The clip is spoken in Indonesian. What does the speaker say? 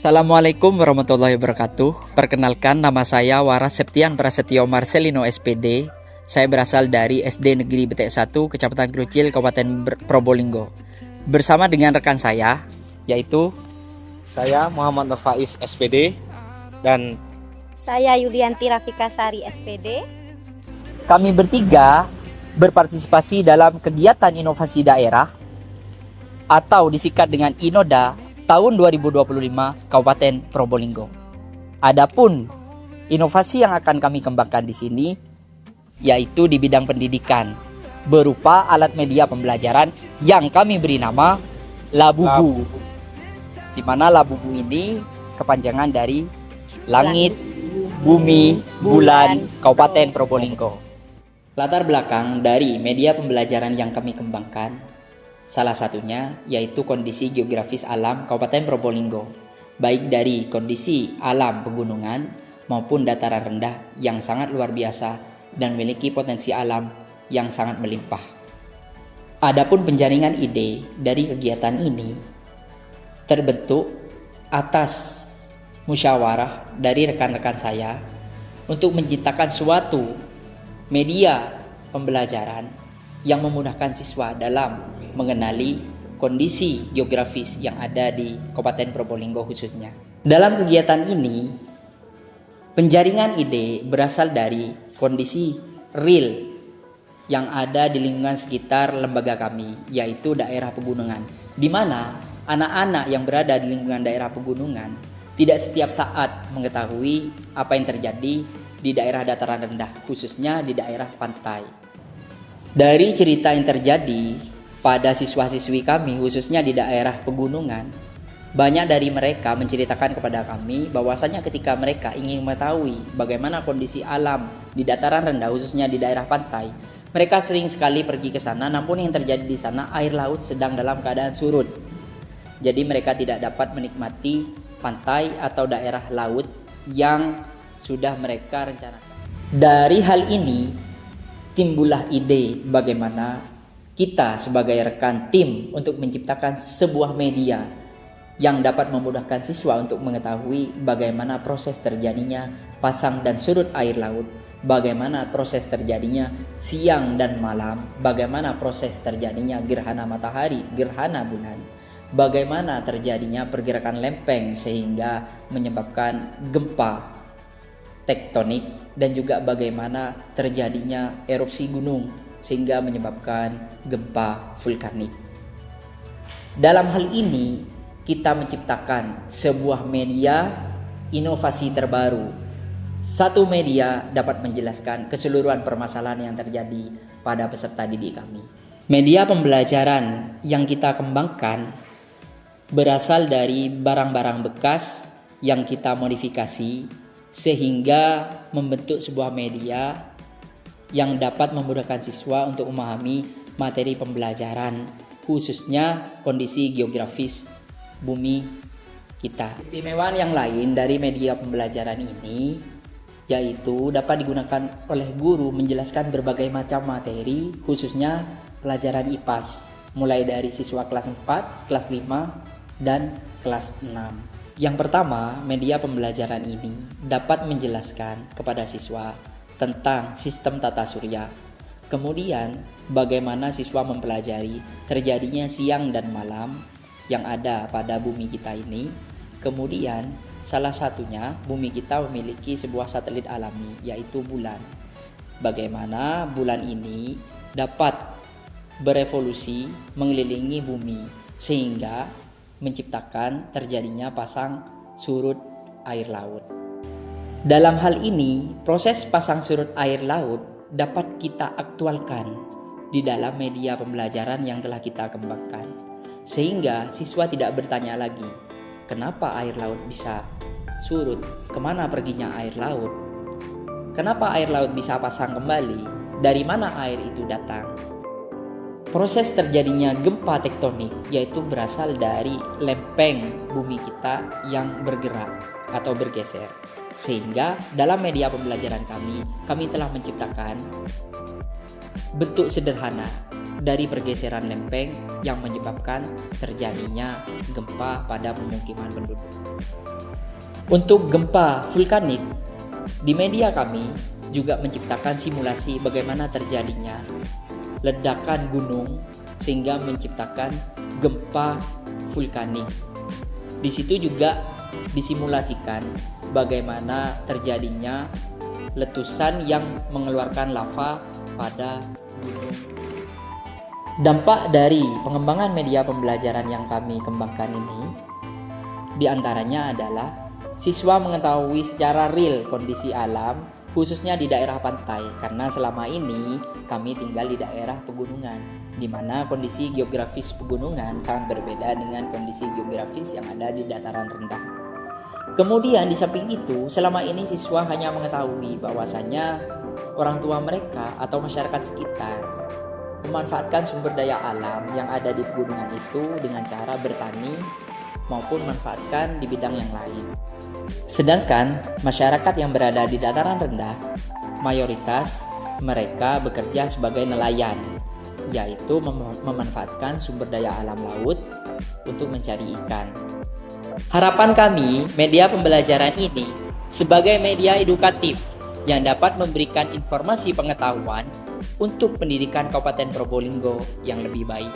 Assalamualaikum warahmatullahi wabarakatuh. Perkenalkan, nama saya Waras Septian Prasetyo Marcelino SPD. Saya berasal dari SD Negeri Betek 1, Kecamatan Krucil, Kabupaten Probolinggo. Bersama dengan rekan saya, yaitu Saya Muhammad Nur Faiz SPD dan Saya Yulianti Rafika Sari SPD. kami bertiga berpartisipasi dalam kegiatan inovasi daerah atau disingkat dengan INODA tahun 2025 Kabupaten Probolinggo. Adapun inovasi yang akan kami kembangkan di sini yaitu di bidang pendidikan berupa alat media pembelajaran yang kami beri nama Labubu. Di mana Labubu ini kepanjangan dari Langit, Bumi, Bulan, Kabupaten Probolinggo. Latar belakang dari media pembelajaran yang kami kembangkan salah satunya yaitu kondisi geografis alam Kabupaten Probolinggo, baik dari kondisi alam pegunungan maupun dataran rendah yang sangat luar biasa dan memiliki potensi alam yang sangat melimpah. Adapun penjaringan ide dari kegiatan ini terbentuk atas musyawarah dari rekan-rekan saya untuk menciptakan suatu media pembelajaran yang memudahkan siswa dalam mengenali kondisi geografis yang ada di Kabupaten Probolinggo khususnya. Dalam kegiatan ini, penjaringan ide berasal dari kondisi real yang ada di lingkungan sekitar lembaga kami, yaitu daerah pegunungan, di mana anak-anak yang berada di lingkungan daerah pegunungan tidak setiap saat mengetahui apa yang terjadi di daerah dataran rendah, khususnya di daerah pantai. Dari cerita yang terjadi pada siswa-siswi kami, khususnya di daerah pegunungan, banyak dari mereka menceritakan kepada kami bahwasanya ketika mereka ingin mengetahui bagaimana kondisi alam di dataran rendah, khususnya di daerah pantai, mereka sering sekali pergi ke sana, namun yang terjadi di sana air laut sedang dalam keadaan surut. Jadi mereka tidak dapat menikmati pantai atau daerah laut yang sudah mereka rencanakan. Dari hal ini timbullah ide bagaimana kita sebagai rekan tim untuk menciptakan sebuah media yang dapat memudahkan siswa untuk mengetahui bagaimana proses terjadinya pasang dan surut air laut, bagaimana proses terjadinya siang dan malam, bagaimana proses terjadinya gerhana matahari, gerhana bulan, bagaimana terjadinya pergerakan lempeng sehingga menyebabkan gempa tektonik, dan juga bagaimana terjadinya erupsi gunung sehingga menyebabkan gempa vulkanik. Dalam hal ini kita menciptakan sebuah media inovasi terbaru. Satu media dapat menjelaskan keseluruhan permasalahan yang terjadi pada peserta didik kami. Media pembelajaran yang kita kembangkan berasal dari barang-barang bekas yang kita modifikasi sehingga membentuk sebuah media yang dapat memudahkan siswa untuk memahami materi pembelajaran, khususnya kondisi geografis bumi kita. Istimewaan yang lain dari media pembelajaran ini yaitu dapat digunakan oleh guru menjelaskan berbagai macam materi, khususnya pelajaran IPAS, mulai dari siswa kelas 4, kelas 5, dan kelas 6. Yang pertama, media pembelajaran ini dapat menjelaskan kepada siswa tentang sistem tata surya. Kemudian, bagaimana siswa mempelajari terjadinya siang dan malam yang ada pada bumi kita ini. Kemudian, salah satunya bumi kita memiliki sebuah satelit alami, yaitu bulan. Bagaimana bulan ini dapat berevolusi mengelilingi bumi sehingga menciptakan terjadinya pasang surut air laut. Dalam hal ini, proses pasang surut air laut dapat kita aktualkan di dalam media pembelajaran yang telah kita kembangkan, sehingga siswa tidak bertanya lagi, kenapa air laut bisa surut, kemana perginya air laut, kenapa air laut bisa pasang kembali, dari mana air itu datang. Proses terjadinya gempa tektonik yaitu berasal dari lempeng bumi kita yang bergerak atau bergeser. Sehingga dalam media pembelajaran kami telah menciptakan bentuk sederhana dari pergeseran lempeng yang menyebabkan terjadinya gempa pada pemukiman penduduk. Untuk gempa vulkanik, di media kami juga menciptakan simulasi bagaimana terjadinya ledakan gunung sehingga menciptakan gempa vulkanik. Di situ juga disimulasikan bagaimana terjadinya letusan yang mengeluarkan lava pada gunung. Dampak dari pengembangan media pembelajaran yang kami kembangkan ini diantaranya adalah siswa mengetahui secara real kondisi alam, khususnya di daerah pantai, karena selama ini kami tinggal di daerah pegunungan, di mana kondisi geografis pegunungan sangat berbeda dengan kondisi geografis yang ada di dataran rendah. Kemudian di samping itu, selama ini siswa hanya mengetahui bahwasanya orang tua mereka atau masyarakat sekitar memanfaatkan sumber daya alam yang ada di pegunungan itu dengan cara bertani maupun memanfaatkan di bidang yang lain. Sedangkan masyarakat yang berada di dataran rendah, mayoritas mereka bekerja sebagai nelayan, yaitu memanfaatkan sumber daya alam laut untuk mencari ikan. Harapan kami, media pembelajaran ini sebagai media edukatif yang dapat memberikan informasi pengetahuan untuk pendidikan Kabupaten Probolinggo yang lebih baik.